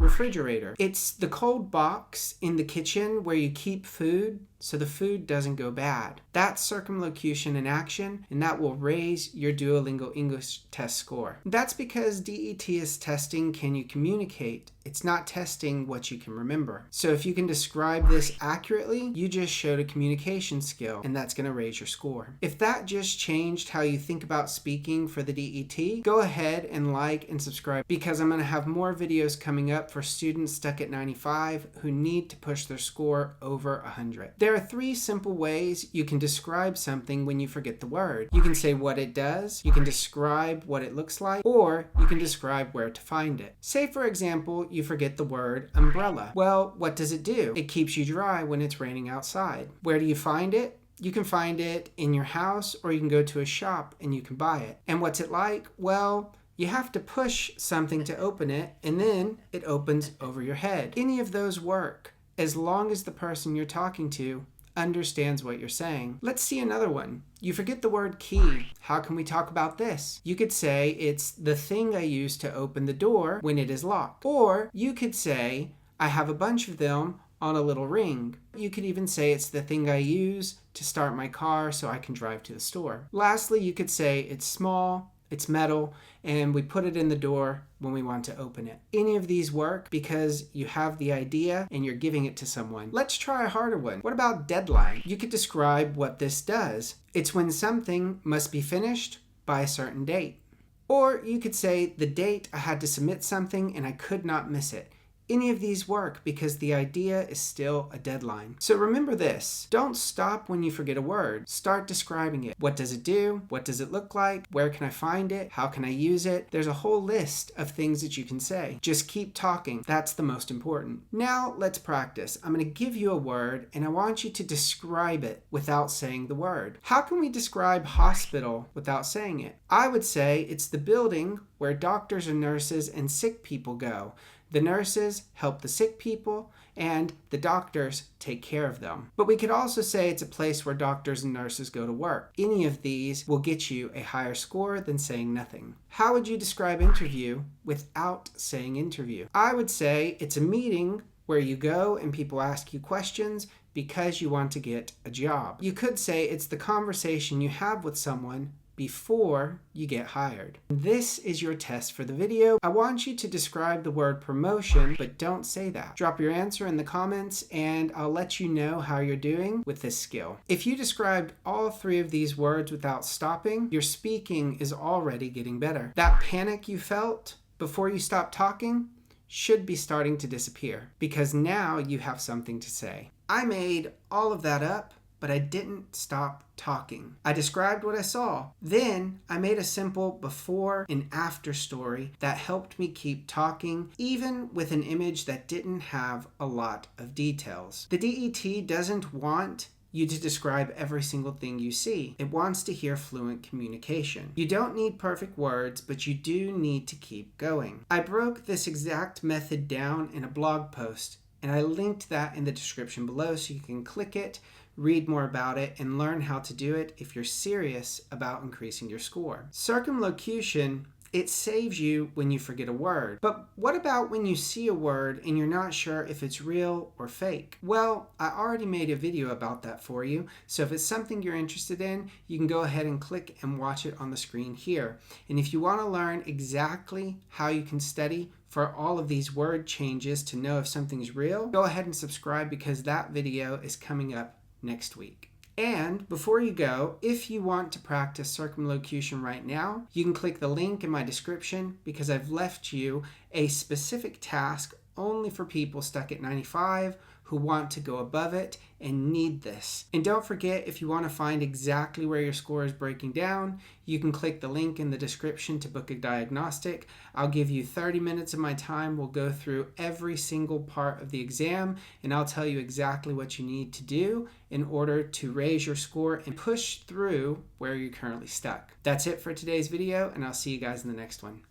refrigerator. It's the cold box in the kitchen where you keep food so the food doesn't go bad. That's circumlocution in action, and that will raise your Duolingo English Test score. That's because DET is testing can you communicate. It's not testing what you can remember. So if you can describe this accurately, you just showed a communication skill, and that's going to raise your score. If that just changed how you think about speaking for the DET, go ahead and like and subscribe, because I'm going to have more videos coming up for students stuck at 95 who need to push their score over 100. There are 3 simple ways you can describe something when you forget the word. You can say what it does, you can describe what it looks like, or you can describe where to find it. Say, for example, you forget the word umbrella. Well, what does it do? It keeps you dry when it's raining outside. Where do you find it? You can find it in your house, or you can go to a shop and you can buy it. And what's it like? Well, you have to push something to open it, and then it opens over your head. Any of those work, as long as the person you're talking to understands what you're saying. Let's see another one. You forget the word key. How can we talk about this? You could say it's the thing I use to open the door when it is locked. Or you could say, I have a bunch of them on a little ring. You could even say it's the thing I use to start my car so I can drive to the store. Lastly, you could say it's small, it's metal, and we put it in the door when we want to open it. Any of these work because you have the idea and you're giving it to someone. Let's try a harder one. What about deadline? You could describe what this does. It's when something must be finished by a certain date. Or you could say the date I had to submit something and I could not miss it. Any of these work because the idea is still a deadline. So remember this, don't stop when you forget a word. Start describing it. What does it do? What does it look like? Where can I find it? How can I use it? There's a whole list of things that you can say. Just keep talking. That's the most important. Now let's practice. I'm going to give you a word and I want you to describe it without saying the word. How can we describe hospital without saying it? I would say it's the building where doctors and nurses and sick people go. The nurses help the sick people, and the doctors take care of them. But we could also say it's a place where doctors and nurses go to work. Any of these will get you a higher score than saying nothing. How would you describe interview without saying interview? I would say it's a meeting where you go and people ask you questions because you want to get a job. You could say it's the conversation you have with someone before you get hired. This is your test for the video. I want you to describe the word promotion, but don't say that. Drop your answer in the comments and I'll let you know how you're doing with this skill. If you described all 3 of these words without stopping, your speaking is already getting better. That panic you felt before you stopped talking should be starting to disappear because now you have something to say. I made all of that up, but I didn't stop talking. I described what I saw. Then I made a simple before and after story that helped me keep talking, even with an image that didn't have a lot of details. The DET doesn't want you to describe every single thing you see. It wants to hear fluent communication. You don't need perfect words, but you do need to keep going. I broke this exact method down in a blog post, and I linked that in the description below so you can click it, read more about it, and learn how to do it if you're serious about increasing your score. Circumlocution, it saves you when you forget a word. But what about when you see a word and you're not sure if it's real or fake? Well, I already made a video about that for you, so if it's something you're interested in, you can go ahead and click and watch it on the screen here. And if you want to learn exactly how you can study for all of these word changes to know if something's real, go ahead and subscribe because that video is coming up next week. And before you go, if you want to practice circumlocution right now, you can click the link in my description because I've left you a specific task only for people stuck at 95 who want to go above it and need this. And don't forget, if you want to find exactly where your score is breaking down, you can click the link in the description to book a diagnostic. I'll give you 30 minutes of my time. We'll go through every single part of the exam and I'll tell you exactly what you need to do in order to raise your score and push through where you're currently stuck. That's it for today's video, and I'll see you guys in the next one.